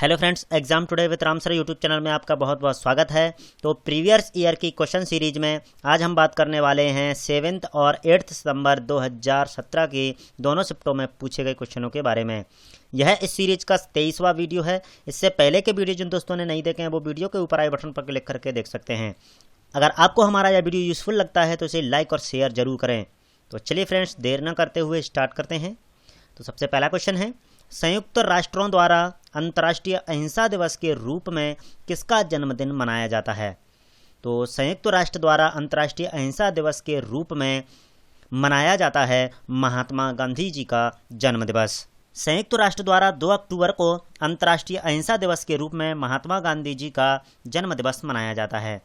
Hello friends, exam today with Ram sir YouTube channel में आपका बहुत बहुत स्वागत है। तो प्रीवियस ईयर की क्वेश्चन सीरीज में आज हम बात करने वाले हैं 7th और 8th सितंबर 2017 की दोनों शिफ्टों में पूछे गए क्वेश्चनों के बारे में। यह इस सीरीज का 23वां वीडियो है। इससे पहले के वीडियो जिन दोस्तों ने नहीं देखे हैं वो वीडियो के ऊपर आई बटन पर क्लिक करके देख सकते हैं। अगर आपको हमारा यह वीडियो यूज़फुल लगता है तो इसे लाइक और शेयर जरूर करें। तो चलिए फ्रेंड्स, देर न करते हुए स्टार्ट करते हैं। तो सबसे पहला क्वेश्चन है, संयुक्त राष्ट्रों द्वारा अंतर्राष्ट्रीय अहिंसा दिवस के रूप में किसका जन्मदिन मनाया जाता है? तो संयुक्त राष्ट्र द्वारा अंतर्राष्ट्रीय अहिंसा दिवस के रूप में मनाया जाता है महात्मा गांधी जी का जन्म दिवस। संयुक्त राष्ट्र द्वारा 2 अक्टूबर को अंतर्राष्ट्रीय अहिंसा दिवस के रूप में महात्मा गांधी जी का जन्म दिवस मनाया जाता है।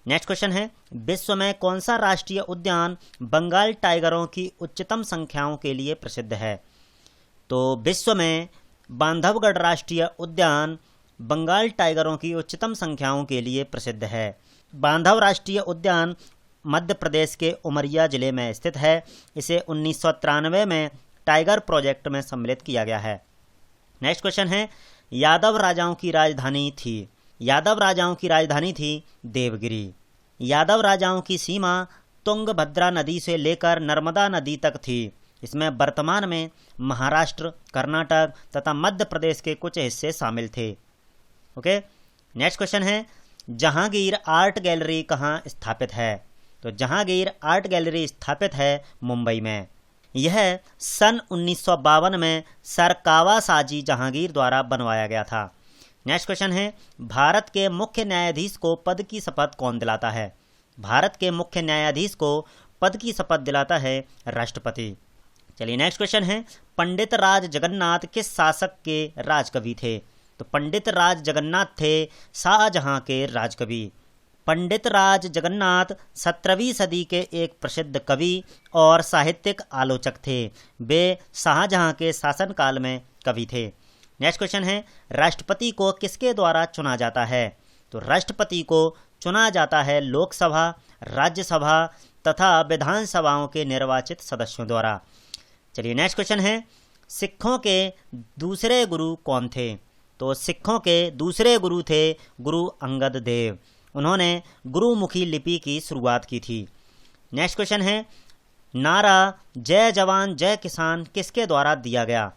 नेक्स्ट क्वेश्चन है, विश्व में कौन सा राष्ट्रीय उद्यान बंगाल टाइगरों की उच्चतम संख्याओं के लिए प्रसिद्ध है? तो विश्व में बांधवगढ़ राष्ट्रीय उद्यान बंगाल टाइगरों की उच्चतम संख्याओं के लिए प्रसिद्ध है। बांधव राष्ट्रीय उद्यान मध्य प्रदेश के उमरिया जिले में स्थित है। इसे 1993 में टाइगर प्रोजेक्ट में सम्मिलित किया गया है। नेक्स्ट क्वेश्चन है, यादव राजाओं की राजधानी थी। यादव राजाओं की राजधानी थी देवगिरी। यादव राजाओं की सीमा तुंगभद्रा नदी से लेकर नर्मदा नदी तक थी। इसमें वर्तमान में महाराष्ट्र, कर्नाटक तथा मध्य प्रदेश के कुछ हिस्से शामिल थे। ओके, नेक्स्ट क्वेश्चन है, जहांगीर आर्ट गैलरी कहाँ स्थापित है? तो जहांगीर आर्ट गैलरी स्थापित है मुंबई में। यह सन 1952 में सर कावासाजी जहांगीर द्वारा बनवाया गया था। नेक्स्ट क्वेश्चन है, भारत के मुख्य न्यायाधीश को पद की शपथ कौन दिलाता है? भारत के मुख्य न्यायाधीश को पद की शपथ दिलाता है राष्ट्रपति। चलिए नेक्स्ट क्वेश्चन है, पंडित राज जगन्नाथ किस शासक के राजकवि थे? तो पंडित राज जगन्नाथ थे शाहजहां के राजकवि। पंडित राज जगन्नाथ 17वीं सदी के एक प्रसिद्ध कवि और साहित्यिक आलोचक थे। वे शाहजहां के शासनकाल में कवि थे। नेक्स्ट क्वेश्चन है, राष्ट्रपति को किसके द्वारा चुना जाता है? तो राष्ट्रपति को चुना जाता है लोकसभा, राज्यसभा तथा विधानसभाओं के निर्वाचित सदस्यों द्वारा। चलिए नेक्स्ट क्वेश्चन है, सिखों के दूसरे गुरु कौन थे? तो सिखों के दूसरे गुरु थे गुरु अंगद देव। उन्होंने गुरुमुखी लिपि की शुरुआत की थी। नेक्स्ट क्वेश्चन है, नारा जय जवान जय किसान किसके द्वारा दिया गया?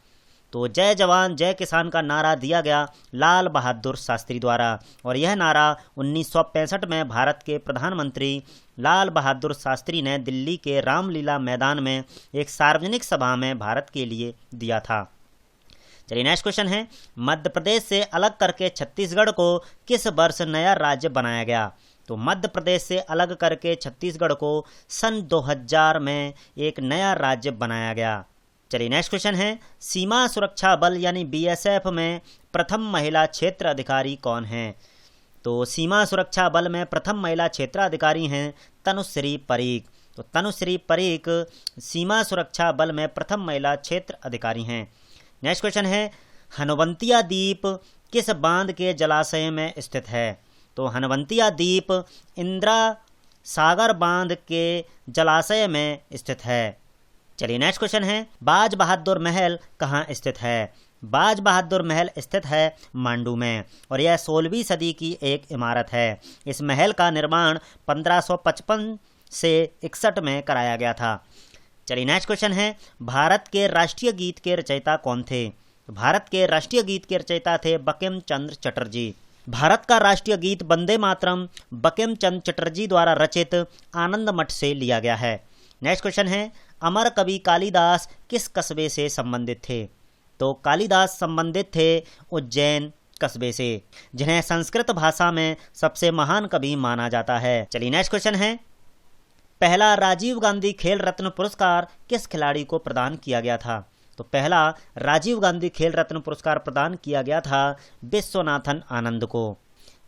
तो जय जवान जय किसान का नारा दिया गया लाल बहादुर शास्त्री द्वारा, और यह नारा 1965 में भारत के प्रधानमंत्री लाल बहादुर शास्त्री ने दिल्ली के रामलीला मैदान में एक सार्वजनिक सभा में भारत के लिए दिया था। चलिए नेक्स्ट क्वेश्चन है, मध्य प्रदेश से अलग करके छत्तीसगढ़ को किस वर्ष नया राज्य बनाया गया? तो मध्य प्रदेश से अलग करके छत्तीसगढ़ को सन 2000 में एक नया राज्य बनाया गया। चलिए नेक्स्ट क्वेश्चन है, सीमा सुरक्षा बल यानी बीएसएफ में प्रथम महिला क्षेत्र अधिकारी कौन है? तो सीमा सुरक्षा बल में प्रथम महिला क्षेत्र अधिकारी हैं तनुश्री परीक। तो तनुश्री परीक सीमा सुरक्षा बल में प्रथम महिला क्षेत्र अधिकारी हैं। नेक्स्ट क्वेश्चन है, हनुवंतिया द्वीप किस बांध के जलाशय में स्थित है? तो हनुवंतिया द्वीप इंदिरा सागर बांध के जलाशय में स्थित है। चलिए नेक्स्ट क्वेश्चन है, बाज बहादुर महल कहाँ स्थित है? बाज बहादुर महल स्थित है मांडू में, और यह 16वीं सदी की एक इमारत है। इस महल का निर्माण 1555 से 61 में कराया गया था। चलिए नेक्स्ट क्वेश्चन है, भारत के राष्ट्रीय गीत के रचयिता कौन थे? भारत के राष्ट्रीय गीत के रचयिता थे बंकिम चंद्र चटर्जी। भारत का राष्ट्रीय गीत वंदे मातरम बंकिम चंद्र चटर्जी द्वारा रचित आनंद मठ से लिया गया है। नेक्स्ट क्वेश्चन है, अमर कवि कालिदास किस कस्बे से संबंधित थे? तो कालिदास संबंधित थे उज्जैन कस्बे से, जिन्हें संस्कृत भाषा में सबसे महान कवि माना जाता है। चलिए नेक्स्ट क्वेश्चन है, पहला राजीव गांधी खेल रत्न पुरस्कार किस खिलाड़ी को प्रदान किया गया था? तो पहला राजीव गांधी खेल रत्न पुरस्कार प्रदान किया गया था विश्वनाथन आनंद को।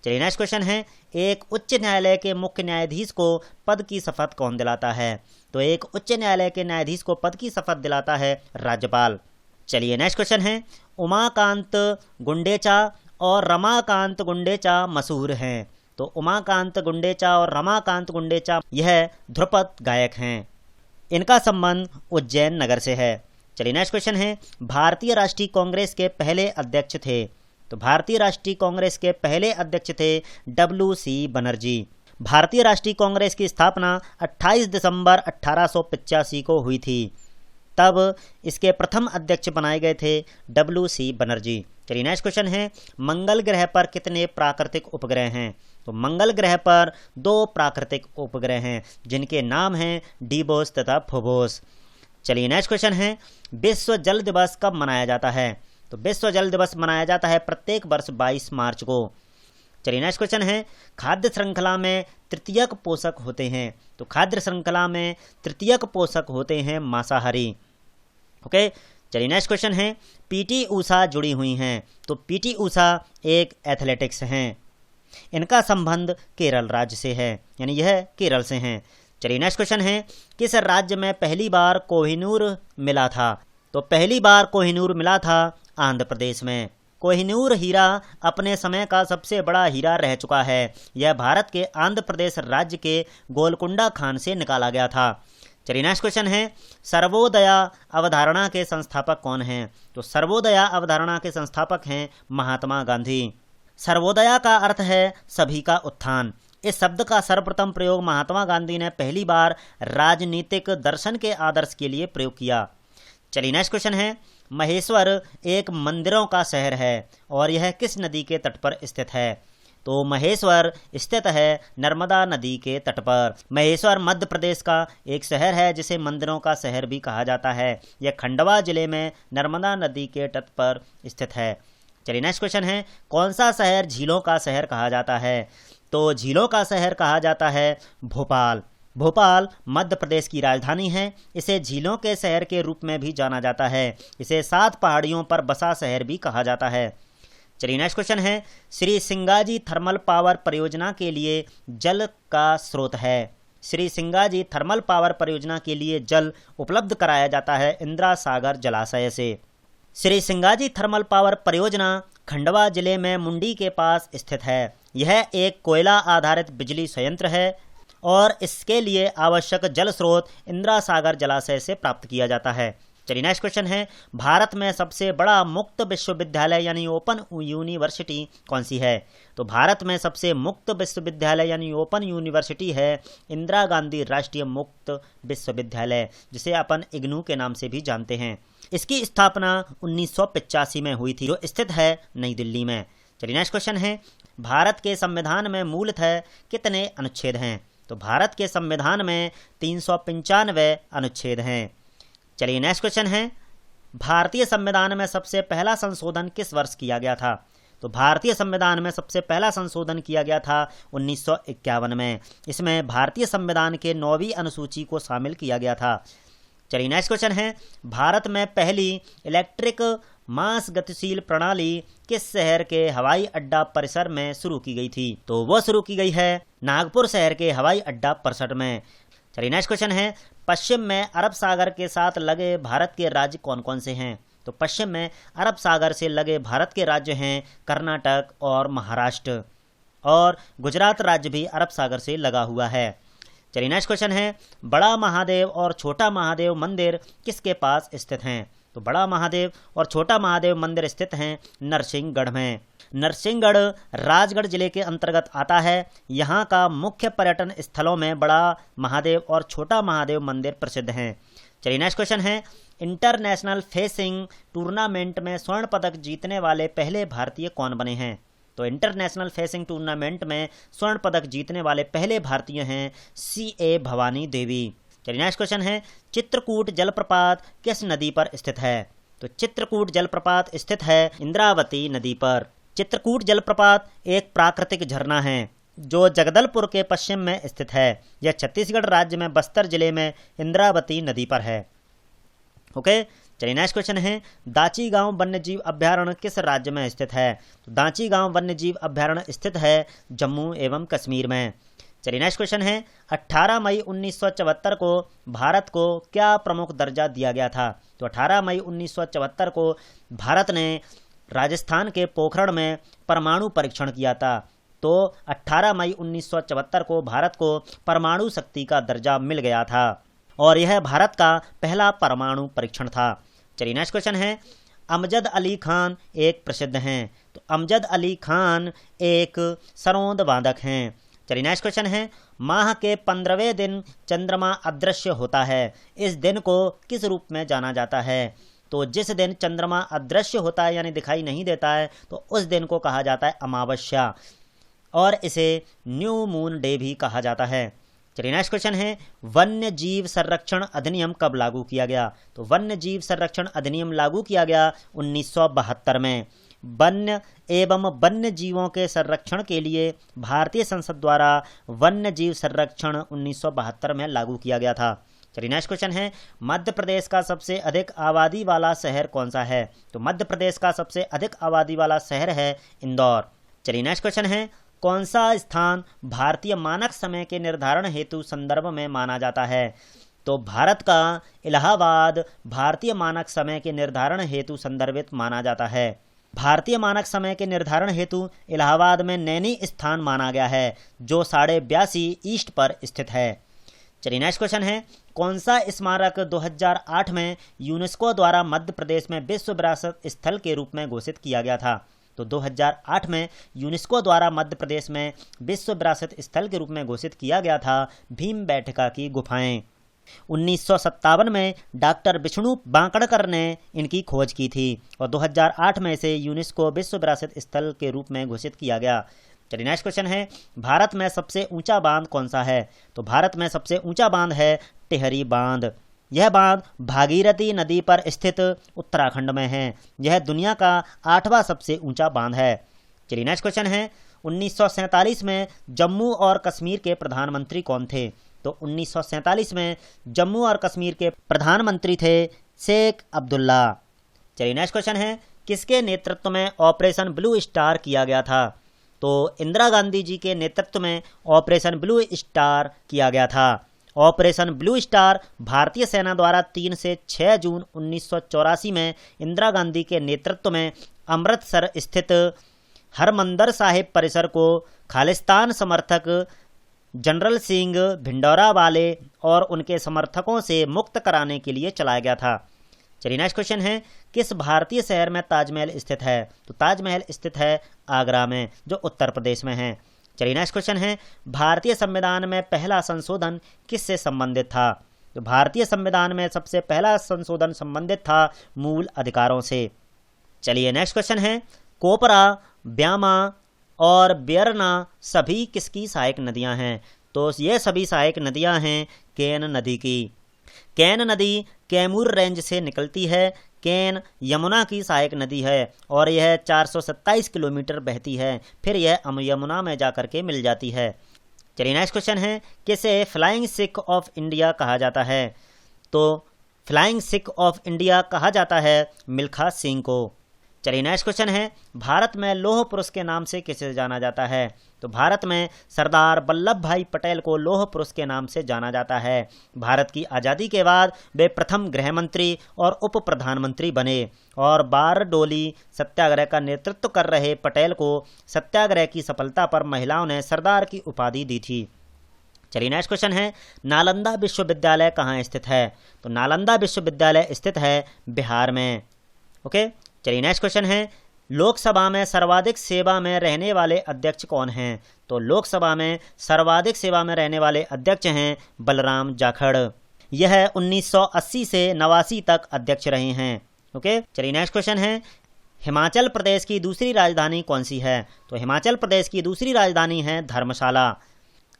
चलिए नेक्स्ट क्वेश्चन है, एक उच्च न्यायालय के मुख्य न्यायाधीश को पद की शपथ कौन दिलाता है? तो एक उच्च न्यायालय के न्यायाधीश को पद की शपथ दिलाता है राज्यपाल। चलिए नेक्स्ट क्वेश्चन है, उमाकांत गुंडेचा और रमाकांत गुंडेचा मशहूर हैं। तो उमाकांत गुंडेचा और रमाकांत गुंडेचा यह ध्रुपद गायक हैं। इनका संबंध उज्जैन नगर से है। चलिए नेक्स्ट क्वेश्चन है, भारतीय राष्ट्रीय कांग्रेस के पहले अध्यक्ष थे? तो भारतीय राष्ट्रीय कांग्रेस के पहले अध्यक्ष थे WC बनर्जी। भारतीय राष्ट्रीय कांग्रेस की स्थापना 28 दिसंबर 1885 को हुई थी। तब इसके प्रथम अध्यक्ष बनाए गए थे WC बनर्जी। चलिए नेक्स्ट क्वेश्चन है, मंगल ग्रह पर कितने प्राकृतिक उपग्रह हैं? तो मंगल ग्रह पर 2 प्राकृतिक उपग्रह हैं जिनके नाम हैं डीबोस तथा फोबोस। चलिए नेक्स्ट क्वेश्चन है, विश्व जल दिवस कब मनाया जाता है? तो विश्व जल दिवस मनाया जाता है प्रत्येक वर्ष 22 मार्च को। चलिए नेक्स्ट क्वेश्चन है, खाद्य श्रृंखला में तृतीयक पोषक होते हैं? तो खाद्य श्रृंखला में तृतीयक पोषक होते हैं मांसाहारी। ओके, चलिए नेक्स्ट क्वेश्चन है, PT ऊषा जुड़ी हुई हैं? तो PT ऊषा एक एथलेटिक्स हैं। इनका संबंध केरल राज्य से है, यानी यह केरल से हैं। चलिए नेक्स्ट क्वेश्चन है, किस राज्य में पहली बार कोहिनूर मिला था? तो पहली बार कोहिनूर मिला था आंध्र प्रदेश में। कोहिनूर हीरा अपने समय का सबसे बड़ा हीरा रह चुका है। यह भारत के आंध्र प्रदेश राज्य के गोलकुंडा खान से निकाला गया था। चलिए नेक्स्ट क्वेश्चन है, सर्वोदया अवधारणा के संस्थापक कौन हैं? तो सर्वोदया अवधारणा के संस्थापक हैं महात्मा गांधी। सर्वोदया का अर्थ है सभी का उत्थान। इस शब्द का सर्वप्रथम प्रयोग महात्मा गांधी ने पहली बार राजनीतिक दर्शन के आदर्श के लिए प्रयोग किया। चलिए नेक्स्ट क्वेश्चन है, महेश्वर एक मंदिरों का शहर है और यह किस नदी के तट पर स्थित है? तो महेश्वर स्थित है नर्मदा नदी के तट पर। महेश्वर मध्य प्रदेश का एक शहर है जिसे मंदिरों का शहर भी कहा जाता है। यह खंडवा जिले में नर्मदा नदी के तट पर स्थित है। चलिए नेक्स्ट क्वेश्चन है, कौन सा शहर झीलों का शहर कहा जाता है? तो झीलों का शहर कहा जाता है भोपाल। भोपाल मध्य प्रदेश की राजधानी है। इसे झीलों के शहर के रूप में भी जाना जाता है। इसे 7 पहाड़ियों पर बसा शहर भी कहा जाता है। चलिए नेक्स्ट क्वेश्चन है, श्री सिंगाजी थर्मल पावर परियोजना के लिए जल का स्रोत है? श्री सिंगाजी थर्मल पावर परियोजना के लिए जल उपलब्ध कराया जाता है इंदिरा सागर जलाशय से। श्री सिंगाजी थर्मल पावर परियोजना खंडवा जिले में मुंडी के पास स्थित है। यह एक कोयला आधारित बिजली संयंत्र है और इसके लिए आवश्यक जल स्रोत इंदिरा सागर जलाशय से प्राप्त किया जाता है। चलिए नेक्स्ट क्वेश्चन है, भारत में सबसे बड़ा मुक्त विश्वविद्यालय यानी ओपन यूनिवर्सिटी कौन सी है? तो भारत में सबसे मुक्त विश्वविद्यालय यानी ओपन यूनिवर्सिटी है इंदिरा गांधी राष्ट्रीय मुक्त विश्वविद्यालय, जिसे अपन इग्नू के नाम से भी जानते हैं। इसकी स्थापना 1985 में हुई थी, जो स्थित है नई दिल्ली में। चलिए नेक्स्ट क्वेश्चन है, भारत के संविधान में मूलतः कितने अनुच्छेद हैं? तो भारत के संविधान में 395 अनुच्छेद हैं। चलिए नेक्स्ट क्वेश्चन है, भारतीय संविधान में सबसे पहला संशोधन किस वर्ष किया गया था? तो भारतीय संविधान में सबसे पहला संशोधन किया गया था 1951 में। इसमें भारतीय संविधान के 9वीं अनुसूची को शामिल किया गया था। चलिए नेक्स्ट क्वेश्चन है, भारत में पहली इलेक्ट्रिक मास गतिशील प्रणाली किस शहर के हवाई अड्डा परिसर में शुरू की गई थी? तो वो शुरू की गई है नागपुर शहर के हवाई अड्डा परिसर में। चलिए नेक्स्ट क्वेश्चन है, पश्चिम में अरब सागर के साथ लगे भारत के राज्य कौन कौन से हैं? तो पश्चिम में अरब सागर से लगे भारत के राज्य हैं कर्नाटक और महाराष्ट्र, और गुजरात राज्य भी अरब सागर से लगा हुआ है। चलिए नेक्स्ट क्वेश्चन है, बड़ा महादेव और छोटा महादेव मंदिर किसके पास स्थित हैं? तो बड़ा महादेव और छोटा महादेव मंदिर स्थित हैं नरसिंहगढ़ में। नरसिंहगढ़ राजगढ़ जिले के अंतर्गत आता है। यहाँ का मुख्य पर्यटन स्थलों में बड़ा महादेव और छोटा महादेव मंदिर प्रसिद्ध हैं। चलिए नेक्स्ट क्वेश्चन है, इंटरनेशनल फेंसिंग टूर्नामेंट में स्वर्ण पदक जीतने वाले पहले भारतीय कौन बने हैं? तो इंटरनेशनल फेंसिंग टूर्नामेंट में स्वर्ण पदक जीतने वाले पहले भारतीय हैं CA भवानी देवी। चलिए नेक्स्ट क्वेश्चन है, चित्रकूट जलप्रपात किस नदी पर स्थित है? तो चित्रकूट जलप्रपात स्थित है इंद्रावती नदी पर। चित्रकूट जलप्रपात एक प्राकृतिक झरना है जो जगदलपुर के पश्चिम में स्थित है। यह छत्तीसगढ़ राज्य में बस्तर जिले में इंद्रावती नदी पर है। ओके, चलिए नेक्स्ट क्वेश्चन है, दाची गांव वन्यजीव अभ्यारण्य किस राज्य में स्थित है? तो दाची गांव वन्यजीव अभ्यारण्य स्थित है जम्मू एवं कश्मीर में। चलिए नेक्स्ट क्वेश्चन है, 18 मई 1974 को भारत को क्या प्रमुख दर्जा दिया गया था? तो 18 मई 1974 को भारत ने राजस्थान के पोखरण में परमाणु परीक्षण किया था। तो 18 मई 1974 को भारत को परमाणु शक्ति का दर्जा मिल गया था और यह भारत का पहला परमाणु परीक्षण था। चलिए नेक्स्ट क्वेश्चन है, अमजद अली खान एक प्रसिद्ध हैं। तो तो अमजद अली खान एक सरोद वादक हैं। चलिए नेक्स्ट क्वेश्चन है, माह के 15वें दिन चंद्रमा अदृश्य होता है, इस दिन को किस रूप में जाना जाता है? तो जिस दिन चंद्रमा अदृश्य होता है यानी दिखाई नहीं देता है तो उस दिन को कहा जाता है अमावस्या, और इसे न्यू मून डे भी कहा जाता है। चलिए नेक्स्ट क्वेश्चन है, वन्य जीव संरक्षण अधिनियम कब लागू किया गया? तो वन्य जीव संरक्षण अधिनियम लागू किया गया 1972 में। वन्य एवं वन्य जीवों के संरक्षण के लिए भारतीय संसद द्वारा वन्य जीव संरक्षण 1972 में लागू किया गया था। चलिए नेक्स्ट क्वेश्चन है, मध्य प्रदेश का सबसे अधिक आबादी वाला शहर कौन सा है? तो मध्य प्रदेश का सबसे अधिक आबादी वाला शहर है इंदौर। चलिए नेक्स्ट क्वेश्चन है, कौन सा स्थान भारतीय मानक समय के निर्धारण हेतु संदर्भ में माना जाता है? तो भारत का इलाहाबाद भारतीय मानक समय के निर्धारण हेतु संदर्भित माना जाता है। भारतीय मानक समय के निर्धारण हेतु इलाहाबाद में नैनी स्थान माना गया है जो 82.5 ईस्ट पर स्थित है। चलिए नेक्स्ट क्वेश्चन है, कौन सा स्मारक 2008 में यूनेस्को द्वारा मध्य प्रदेश में विश्व विरासत स्थल के रूप में घोषित किया गया था? तो 2008 में यूनेस्को द्वारा मध्य प्रदेश में विश्व विरासत स्थल के रूप में घोषित किया गया था भीमबेटका की गुफाएं। 1957 में डॉक्टर विष्णु बांकड़कर ने इनकी खोज की थी और 2008 में इसे यूनेस्को विश्व विरासत स्थल के रूप में घोषित किया गया। चलिए नेक्स्ट क्वेश्चन है, भारत में सबसे ऊंचा बांध कौन सा है? तो भारत में सबसे ऊंचा बांध है टिहरी बांध। यह बांध भागीरथी नदी पर स्थित उत्तराखंड में है। यह दुनिया का 8वां सबसे ऊंचा बांध है। चलिए नेक्स्ट क्वेश्चन है, 1947 में जम्मू और कश्मीर के प्रधानमंत्री कौन थे? तो 1947 में जम्मू और कश्मीर के प्रधानमंत्री थे शेख अब्दुल्ला। चलिए नेक्स्ट क्वेश्चन है, किसके नेतृत्व में ऑपरेशन ब्लू स्टार किया गया था? तो इंदिरा गांधी जी के नेतृत्व में ऑपरेशन ब्लू स्टार किया गया था। ऑपरेशन ब्लू स्टार भारतीय सेना द्वारा 3 से 6 जून 1984 में इंदिरा गांधी के नेतृत्व में अमृतसर स्थित हरमंदर साहिब परिसर को खालिस्तान समर्थक जनरल सिंह भिंडरावाले और उनके समर्थकों से मुक्त कराने के लिए चलाया गया था। चलिए नेक्स्ट क्वेश्चन है, किस भारतीय शहर में ताजमहल स्थित है? तो ताजमहल स्थित है आगरा में जो उत्तर प्रदेश में है। चलिए नेक्स्ट क्वेश्चन है, भारतीय संविधान में पहला संशोधन किससे संबंधित था? तो भारतीय संविधान में सबसे पहला संशोधन संबंधित था मूल अधिकारों से। चलिए नेक्स्ट क्वेश्चन है, कोपरा, ब्यामा और बेरना सभी किसकी सहायक नदियां हैं? तो ये सभी सहायक नदियां हैं केन नदी की। केन नदी कैमूर रेंज से निकलती है। केन यमुना की सहायक नदी है और यह 427 किलोमीटर बहती है, फिर यह यमुना में जाकर के मिल जाती है। चलिए नेक्स्ट क्वेश्चन है, किसे फ्लाइंग सिख ऑफ इंडिया कहा जाता है? तो फ्लाइंग सिख ऑफ इंडिया कहा जाता है मिल्खा सिंह को। चलिए नेक्स्ट क्वेश्चन है, भारत में लौह पुरुष के नाम से किसे जाना जाता है? तो भारत में सरदार वल्लभ भाई पटेल को लौह पुरुष के नाम से जाना जाता है। भारत की आज़ादी के बाद वे प्रथम गृह मंत्री और उप प्रधानमंत्री बने और बारडोली सत्याग्रह का नेतृत्व कर रहे पटेल को सत्याग्रह की सफलता पर महिलाओं ने सरदार की उपाधि दी थी। चलिए नेक्स्ट क्वेश्चन है, नालंदा विश्वविद्यालय कहाँ स्थित है? तो नालंदा विश्वविद्यालय स्थित है बिहार में। ओके, चलिए नेक्स्ट क्वेश्चन है, लोकसभा में सर्वाधिक सेवा में रहने वाले अध्यक्ष कौन हैं? तो लोकसभा में सर्वाधिक सेवा में रहने वाले अध्यक्ष हैं बलराम जाखड़। यह 1980 से 89 तक अध्यक्ष रहे हैं। ओके, चलिए नेक्स्ट क्वेश्चन है, हिमाचल प्रदेश की दूसरी राजधानी कौन सी है? तो हिमाचल प्रदेश की दूसरी राजधानी है धर्मशाला।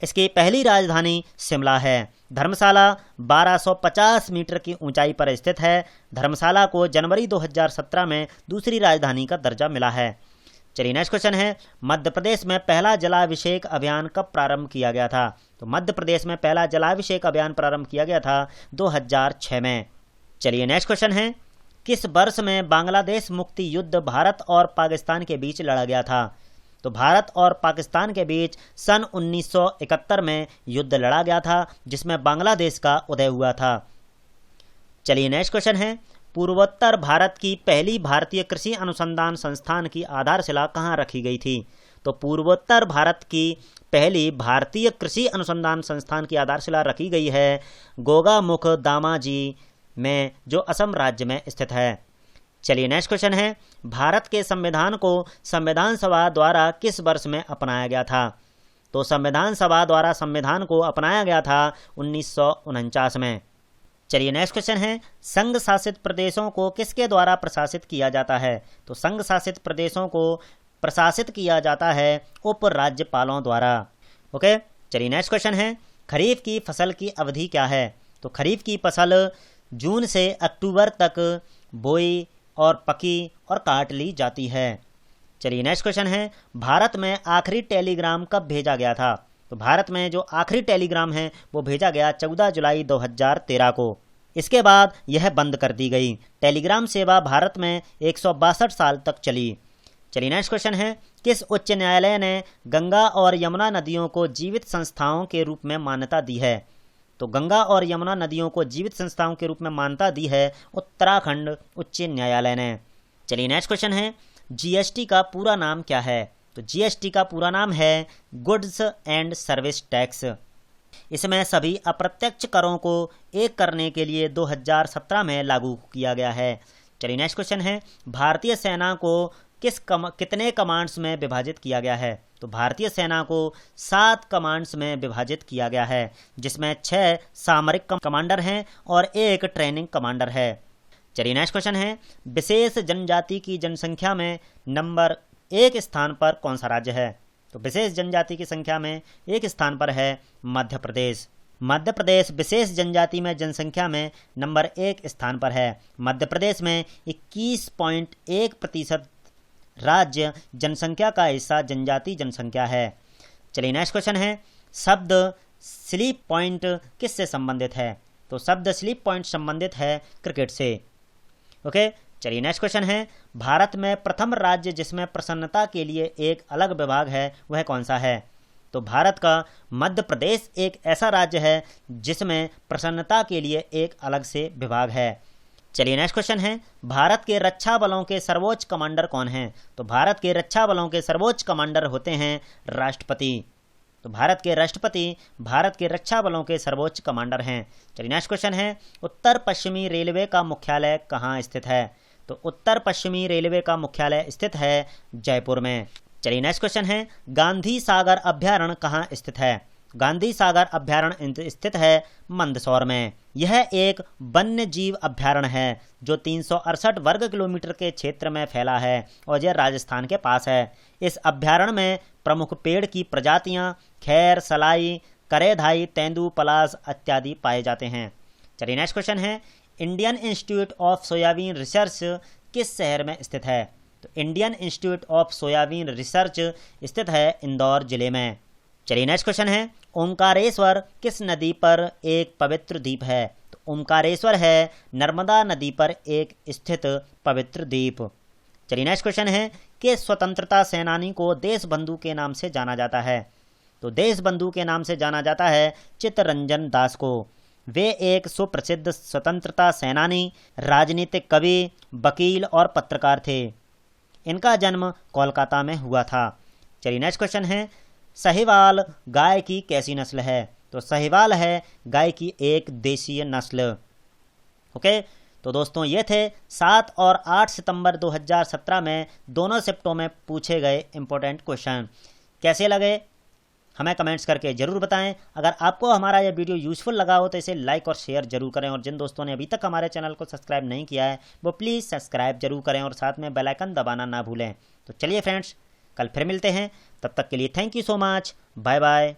इसकी पहली राजधानी शिमला है। धर्मशाला 1250 मीटर की ऊंचाई पर स्थित है। धर्मशाला को जनवरी 2017 में दूसरी राजधानी का दर्जा मिला है। चलिए नेक्स्ट क्वेश्चन है, मध्य प्रदेश में पहला जलाभिषेक अभियान कब प्रारंभ किया गया था? तो मध्य प्रदेश में पहला जलाभिषेक अभियान प्रारंभ किया गया था 2006 में। चलिए नेक्स्ट क्वेश्चन है, किस वर्ष में बांग्लादेश मुक्ति युद्ध भारत और पाकिस्तान के बीच लड़ा गया था? तो भारत और पाकिस्तान के बीच सन 1971 में युद्ध लड़ा गया था जिसमें बांग्लादेश का उदय हुआ था। चलिए नेक्स्ट क्वेश्चन है, पूर्वोत्तर भारत की पहली भारतीय कृषि अनुसंधान संस्थान की आधारशिला कहाँ रखी गई थी? तो पूर्वोत्तर भारत की पहली भारतीय कृषि अनुसंधान संस्थान की आधारशिला रखी गई है गोगामुख दामाजी में जो असम राज्य में स्थित है। चलिए नेक्स्ट क्वेश्चन है, भारत के संविधान को संविधान सभा द्वारा किस वर्ष में अपनाया गया था? तो संविधान सभा द्वारा संविधान को अपनाया गया था 1949 में। चलिए नेक्स्ट क्वेश्चन है, संघ शासित प्रदेशों को किसके द्वारा प्रशासित किया जाता है? तो संघ शासित प्रदेशों को प्रशासित किया जाता है उप राज्यपालों द्वारा। ओके, चलिए नेक्स्ट क्वेश्चन है, खरीफ की फसल की अवधि क्या है? तो खरीफ की फसल जून से अक्टूबर तक बोई और पकी और काट ली जाती है। चलिए नेक्स्ट क्वेश्चन है, भारत में आखिरी टेलीग्राम कब भेजा गया था? तो भारत में जो आखिरी टेलीग्राम है वो भेजा गया 14 जुलाई 2013 को। इसके बाद यह बंद कर दी गई। टेलीग्राम सेवा भारत में 162 साल तक चली। चलिए नेक्स्ट क्वेश्चन है, किस उच्च न्यायालय ने गंगा और यमुना नदियों को जीवित संस्थाओं के रूप में मान्यता दी है? तो गंगा और यमुना नदियों को जीवित संस्थाओं के रूप में मान्यता दी है उत्तराखंड उच्च न्यायालय ने। चलिए नेक्स्ट क्वेश्चन है, जीएसटी का पूरा नाम क्या है? तो जीएसटी का पूरा नाम है गुड्स एंड सर्विस टैक्स। इसमें सभी अप्रत्यक्ष करों को एक करने के लिए 2017 में लागू किया गया है। चलिए नेक्स्ट क्वेश्चन है, भारतीय सेना को कितने कमांड्स में विभाजित किया गया है? तो भारतीय सेना को 7 कमांड्स में विभाजित किया गया है, जिसमें 6 सामरिक कमांडर हैं और 1 ट्रेनिंग कमांडर है। चलिए नेक्स्ट क्वेश्चन है, विशेष जनजाति की जनसंख्या में नंबर 1 स्थान पर कौन सा राज्य है? तो विशेष जनजाति की संख्या में 1 स्थान पर है मध्य प्रदेश। मध्य प्रदेश विशेष जनजाति में जनसंख्या में नंबर 1 स्थान पर है। मध्य प्रदेश में 21.1% राज्य जनसंख्या का हिस्सा जनजाति जनसंख्या है। चलिए नेक्स्ट क्वेश्चन है, शब्द स्लीप पॉइंट किससे संबंधित है? तो शब्द स्लीप पॉइंट संबंधित है क्रिकेट से। ओके, चलिए नेक्स्ट क्वेश्चन है, भारत में प्रथम राज्य जिसमें प्रसन्नता के लिए एक अलग विभाग है वह कौन सा है? तो भारत का मध्य प्रदेश एक ऐसा राज्य है जिसमें प्रसन्नता के लिए एक अलग से विभाग है। चलिए नेक्स्ट क्वेश्चन है, भारत के रक्षा बलों के सर्वोच्च कमांडर कौन हैं? तो भारत के रक्षा बलों के सर्वोच्च कमांडर होते हैं राष्ट्रपति। तो भारत के राष्ट्रपति भारत के रक्षा बलों के सर्वोच्च कमांडर हैं। चलिए नेक्स्ट क्वेश्चन है, उत्तर पश्चिमी रेलवे का मुख्यालय कहाँ स्थित है? तो उत्तर पश्चिमी रेलवे का मुख्यालय स्थित है जयपुर में। चलिए नेक्स्ट क्वेश्चन है, गांधी सागर अभ्यारण्य कहाँ स्थित है? गांधी सागर अभ्यारण्य स्थित है मंदसौर में। यह एक वन्य जीव अभ्यारण्य है जो 368 वर्ग किलोमीटर के क्षेत्र में फैला है और यह राजस्थान के पास है। इस अभ्यारण्य में प्रमुख पेड़ की प्रजातियां खैर, सलाई, करेधाई, तेंदू, पलाश इत्यादि पाए जाते हैं। चलिए नेक्स्ट क्वेश्चन है, Indian institute of soybean research किस शहर में स्थित है? तो Indian institute of soybean research स्थित है इंदौर जिले में। चलिए नेक्स्ट क्वेश्चन है, ओंकारेश्वर किस नदी पर एक पवित्र द्वीप है? तो ओंकारेश्वर है नर्मदा नदी पर एक स्थित पवित्र द्वीप। चलिए नेक्स्ट क्वेश्चन है, कि स्वतंत्रता सेनानी को देशबंधु के नाम से जाना जाता है? तो देशबंधु के नाम से जाना जाता है चित्तरंजन दास को। वे एक सुप्रसिद्ध स्वतंत्रता सेनानी, राजनीतिक कवि, वकील और पत्रकार थे। इनका जन्म कोलकाता में हुआ था। चलिए नेक्स्ट क्वेश्चन है, साहिवाल गाय की कैसी नस्ल है? तो साहिवाल है गाय की एक देशीय नस्ल। ओके, तो दोस्तों ये थे 7 और 8 सितंबर 2017 में दोनों शिफ्टों में पूछे गए इंपॉर्टेंट क्वेश्चन। कैसे लगे हमें कमेंट्स करके ज़रूर बताएं। अगर आपको हमारा यह वीडियो यूज़फुल लगा हो तो इसे लाइक और शेयर जरूर करें, और जिन दोस्तों ने अभी तक हमारे चैनल को सब्सक्राइब नहीं किया है वो प्लीज़ सब्सक्राइब जरूर करें और साथ में बेल आइकन दबाना ना भूलें। तो चलिए फ्रेंड्स, कल फिर मिलते हैं, तब तक के लिए thank you so much, bye bye.